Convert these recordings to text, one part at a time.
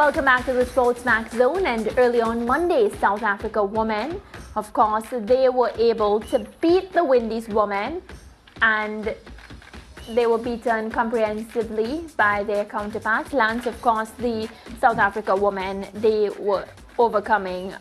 Welcome back to the SportsMax Zone. And early on Monday, South Africa women, of course, they were able to beat the Windies women, and they were beaten comprehensively by their counterparts. Lance, of course, the South Africa women, they were overcoming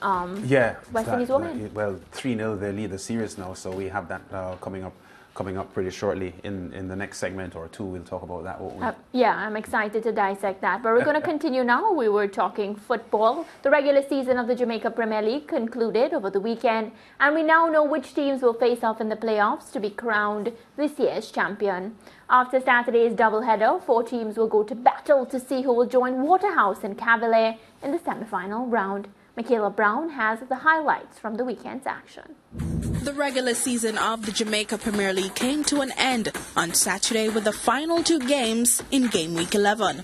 West Indies women. Well, 3-0, they lead the series now, so we have that coming up pretty shortly in the next segment or two. We'll talk about that, won't we? Yeah, I'm excited to dissect that. But we're going to continue now. We were talking football. The regular season of the Jamaica Premier League concluded over the weekend, and we now know which teams will face off in the playoffs to be crowned this year's champion. After Saturday's doubleheader, 4 teams will go to battle to see who will join Waterhouse and Cavalier in the semi-final round. Michaela Brown has the highlights from the weekend's action. The regular season of the Jamaica Premier League came to an end on Saturday with the final 2 games in Game Week 11.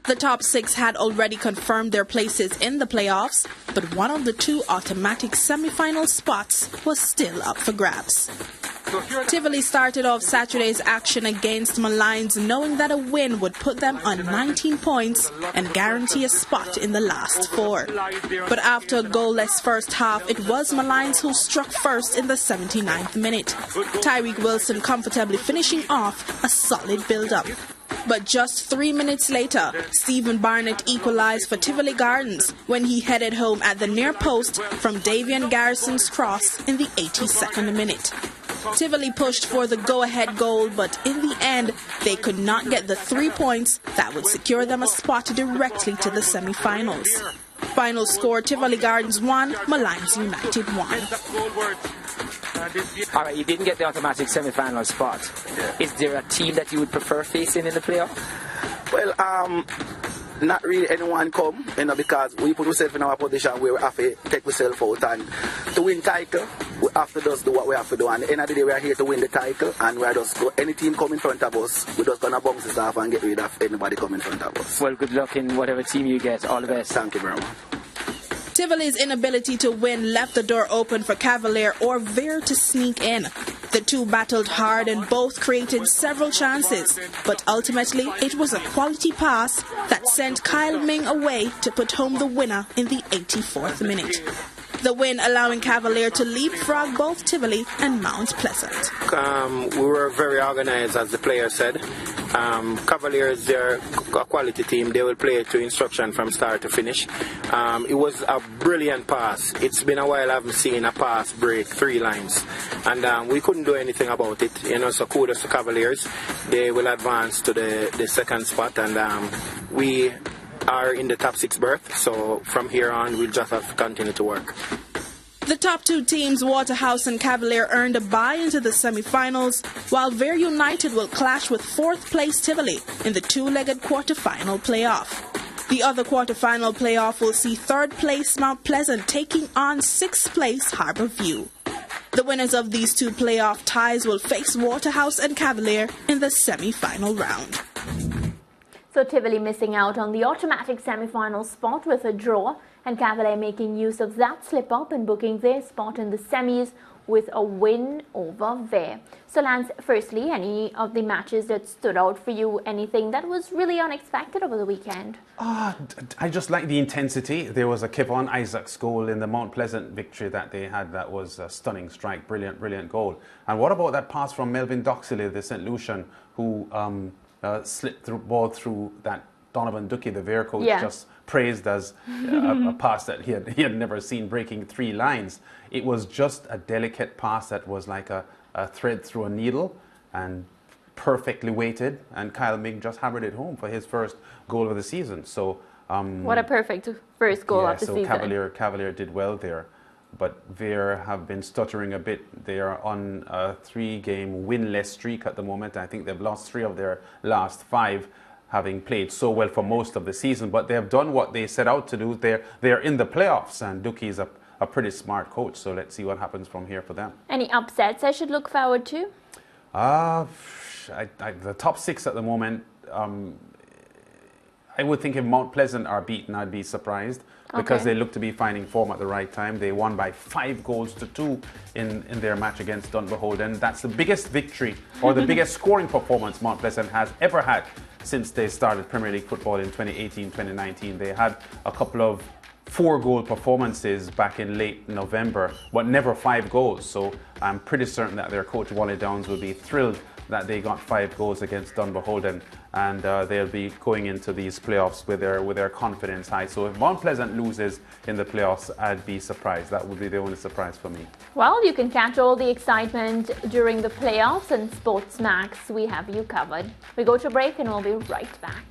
The top 6 had already confirmed their places in the playoffs, but one of the 2 automatic semi-final spots was still up for grabs. Tivoli started off Saturday's action against Malines knowing that a win would put them on 19 points and guarantee a spot in the last 4. But after a goalless first half, it was Malines who struck first in the 79th minute. Tyreek Wilson comfortably finishing off a solid build-up. But just 3 minutes later, Stephen Barnett equalized for Tivoli Gardens when he headed home at the near post from Davian Garrison's cross in the 82nd minute. Tivoli pushed for the go-ahead goal, but in the end, they could not get the 3 points that would secure them a spot directly to the semi-finals. Final score, Tivoli Gardens 1, Malines United 1. All right, you didn't get the automatic semi-final spot. Is there a team that you would prefer facing in the playoff? Well, not really anyone come, because we put ourselves in our position where we have to take ourselves out, and to win title, we have to just do what we have to do. And at the end of the day, we are here to win the title, and we are just go any team come in front of us, we're just gonna bounce this off and get rid of anybody come in front of us. Well, good luck in whatever team you get. All the best. Thank you very much. Tivoli's inability to win left the door open for Cavalier or Veer to sneak in. The 2 battled hard and both created several chances, but ultimately it was a quality pass that sent Kyle Ming away to put home the winner in the 84th minute. The win allowing Cavalier to leapfrog both Tivoli and Mount Pleasant. We were very organized, as the player said. Cavaliers, they're a quality team. They will play to instruction from start to finish. It was a brilliant pass. It's been a while I haven't seen a pass break 3 lines. And we couldn't do anything about it. So kudos to Cavaliers. They will advance to the second spot, and we are in the top 6 berth, so from here on we'll just have to continue to work. The top 2 teams, Waterhouse and Cavalier, earned a bye into the semi-finals, while Veer United will clash with 4th place Tivoli in the 2-legged quarter-final playoff. The other quarter-final playoff will see 3rd place Mount Pleasant taking on 6th place Harbour View. The winners of these 2 playoff ties will face Waterhouse and Cavalier in the semi-final round. So Tivoli missing out on the automatic semi-final spot with a draw, and Cavalier making use of that slip-up and booking their spot in the semis with a win over Veer. So Lance, firstly, any of the matches that stood out for you, anything that was really unexpected over the weekend? I just like the intensity. There was a Kevon Isaacs goal in the Mount Pleasant victory that they had. That was a stunning strike, brilliant goal. And what about that pass from Melvin Doxley, the St. Lucian, who slipped the ball through that Donovan Ducky, the Veer coach, just praised as a pass that he had never seen, breaking 3 lines. It was just a delicate pass that was like a thread through a needle and perfectly weighted, and Kyle Ming just hammered it home for his first goal of the season. So what a perfect first goal of the season. Cavalier did well there. But Veer have been stuttering a bit. They are on a 3-game winless streak at the moment. I think they've lost 3 of their last 5, having played so well for most of the season. But they have done what they set out to do. They're in the playoffs, and Ducky is a pretty smart coach. So let's see what happens from here for them. Any upsets I should look forward to? The top 6 at the moment, I would think if Mount Pleasant are beaten, I'd be surprised. Because they look to be finding form at the right time. They won by 5 goals to 2 in their match against Dunbeholden. That's the biggest victory or the biggest scoring performance Mount Pleasant has ever had since they started Premier League football in 2018-2019. They had a couple of 4-goal performances back in late November, but never 5 goals. So I'm pretty certain that their coach Wally Downs will be thrilled that they got 5 goals against Dunbeholden, and they'll be going into these playoffs with their confidence high. So if Mount Pleasant loses in the playoffs, I'd be surprised. That would be the only surprise for me. Well, you can catch all the excitement during the playoffs, and SportsMax, we have you covered. We go to break and we'll be right back.